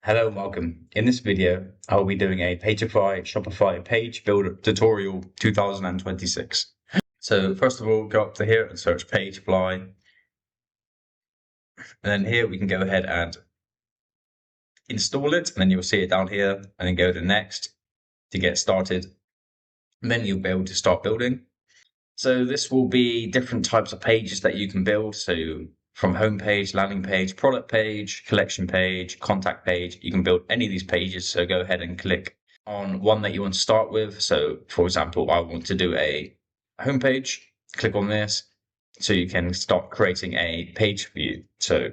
Hello and welcome. In this video, I'll be doing a Pagefly Shopify page builder tutorial 2026. So first of all, go up to here and search Pagefly. And then here we can go ahead and install it. And then you'll see it down here and then go to next to get started. And then you'll be able to start building. So this will be different types of pages that you can build. So from home page, landing page, product page, collection page, contact page, you can build any of these pages. So go ahead and click on one that you want to start with. So for example, I want to do a home page, click on this. So you can start creating a page for you. So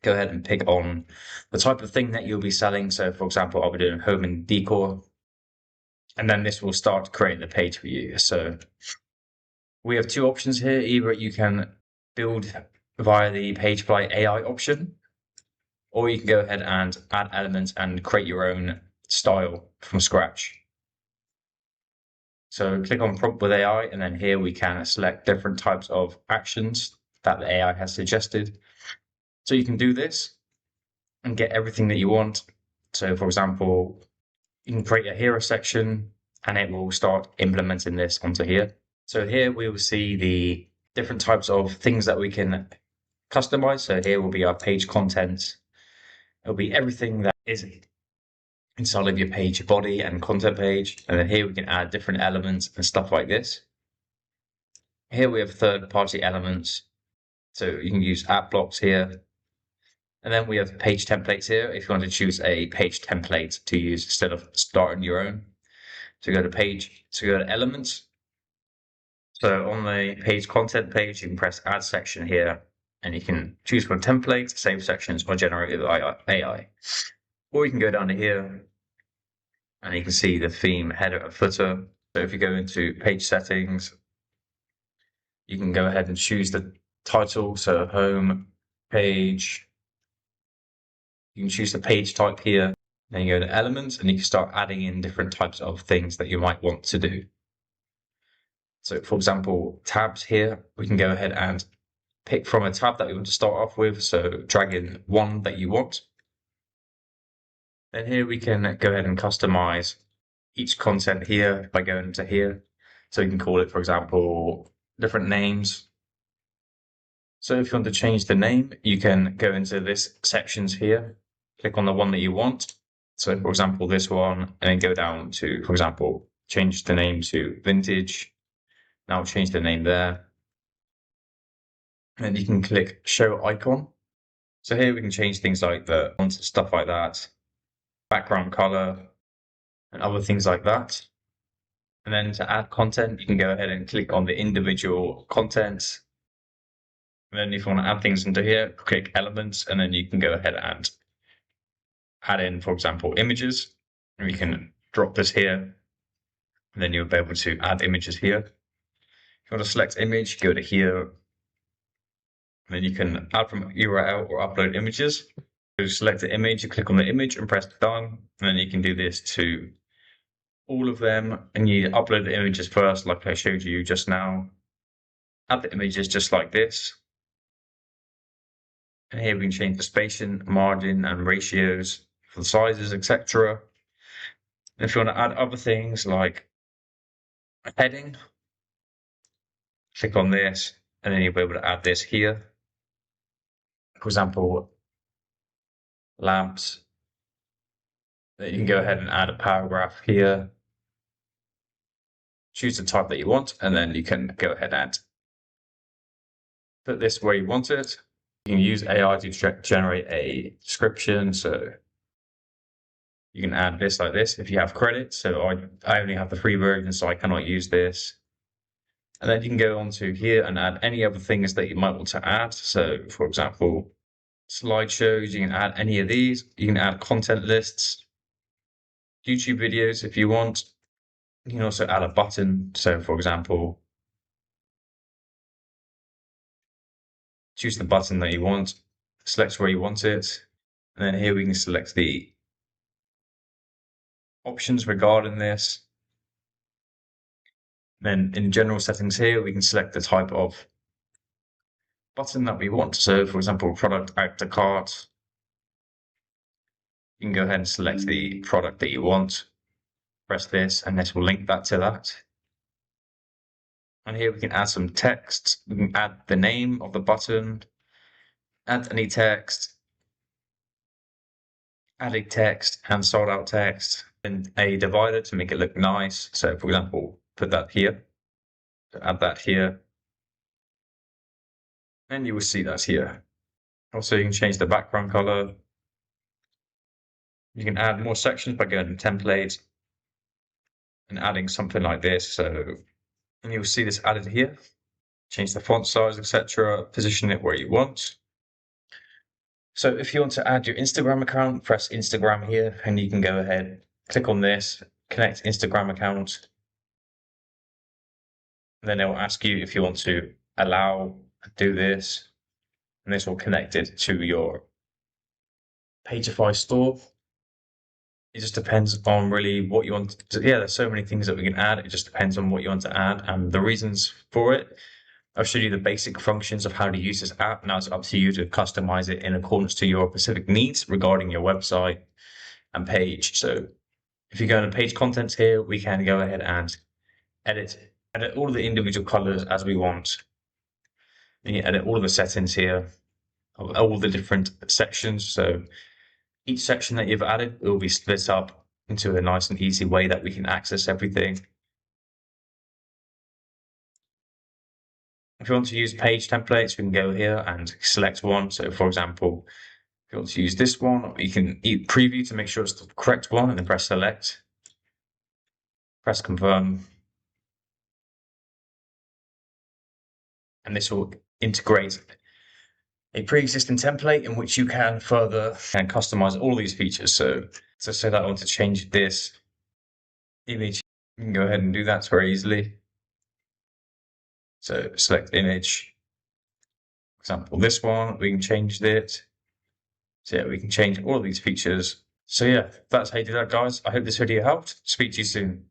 go ahead and pick on the type of thing that you'll be selling. So for example, I'll be doing home and decor. And then this will start creating the page for you. So we have two options here. Either you can build via the Pagefly AI option, or you can go ahead and add elements and create your own style from scratch. So click on prompt with AI, and then here we can select different types of actions that the AI has suggested. So you can do this and get everything that you want. So for example, you can create a hero section and it will start implementing this onto here. So here we will see the different types of things that we can customize. So here will be our page content. It'll be everything that is inside of your page body and content page. And then here we can add different elements and stuff like this. Here we have third-party elements. So you can use app blocks here. And then we have page templates here if you want to choose a page template to use instead of starting your own. So go to elements. So on the page content page, you can press add section here and you can choose from template, save sections, or generative AI. Or you can go down to here and you can see the theme, header, and footer. So if you go into page settings, you can go ahead and choose the title. So home page. You can choose the page type here. Then you go to elements and you can start adding in different types of things that you might want to do. So for example, tabs here, we can go ahead and pick from a tab that we want to start off with. So drag in one that you want. Then here we can go ahead and customize each content here by going to here. So you can call it, for example, different names. So if you want to change the name, you can go into this sections here, click on the one that you want. So for example, this one, and then go down to, for example, change the name to vintage. Now change the name there. And you can click show icon. So here we can change things like the font, stuff like that, background color, and other things like that. And then to add content, you can go ahead and click on the individual content. And then if you want to add things into here, click elements, and then you can go ahead and add in, for example, images. And you can drop this here, and then you'll be able to add images here. If you want to select image, go to here, and then you can add from URL or upload images. So select the image, you click on the image and press done, and then you can do this to all of them, and you upload the images first, like I showed you just now. Add the images just like this. And here we can change the spacing, margin, and ratios for the sizes, etc. If you want to add other things like a heading, click on this, and then you'll be able to add this here. For example, lamps. Then you can go ahead and add a paragraph here. Choose the type that you want, and then you can go ahead and put this where you want it. You can use AI to generate a description. So you can add this like this if you have credit. So I only have the free version, so I cannot use this. And then you can go on to here and add any other things that you might want to add. So for example, slideshows, you can add any of these. You can add content lists, YouTube videos if you want. You can also add a button. So for example, choose the button that you want, select where you want it, and then here we can select the options regarding this. Then in general settings here, we can select the type of button that we want. So for example, product, add to cart. You can go ahead and select the product that you want, press this, and this will link that to that. And here we can add some text. We can add the name of the button, add any text, adding text and sold out text, and a divider to make it look nice. So for example, put that here, add that here, and you will see that here. Also, you can change the background color. You can add more sections by going to template and adding something like this. So, and you'll see this added here. Change the font size, etc. Position it where you want. So if you want to add your Instagram account, press Instagram here, and you can go ahead, click on this, connect Instagram account. And then it will ask you if you want to allow, do this, and this will connect it to your Pagefly store. It just depends on really what you want to, yeah, there's so many things that we can add. It just depends on what you want to add and the reasons for it. I've showed you the basic functions of how to use this app. Now it's up to you to customize it in accordance to your specific needs regarding your website and page. So if you go into page contents here, we can go ahead and edit all of the individual colors as we want. And you edit all of the settings here, of all the different sections. So each section that you've added will be split up into a nice and easy way that we can access everything. If you want to use page templates, we can go here and select one. So for example, if you want to use this one, you can preview to make sure it's the correct one and then press select, press confirm. And this will integrate a pre-existing template in which you can further and customize all these features. So to say that I want to change this image, you can go ahead and do that very easily. So select image, for example, this one, we can change it. So yeah, we can change all of these features. So yeah, that's how you do that, guys. I hope this video helped. Speak to you soon.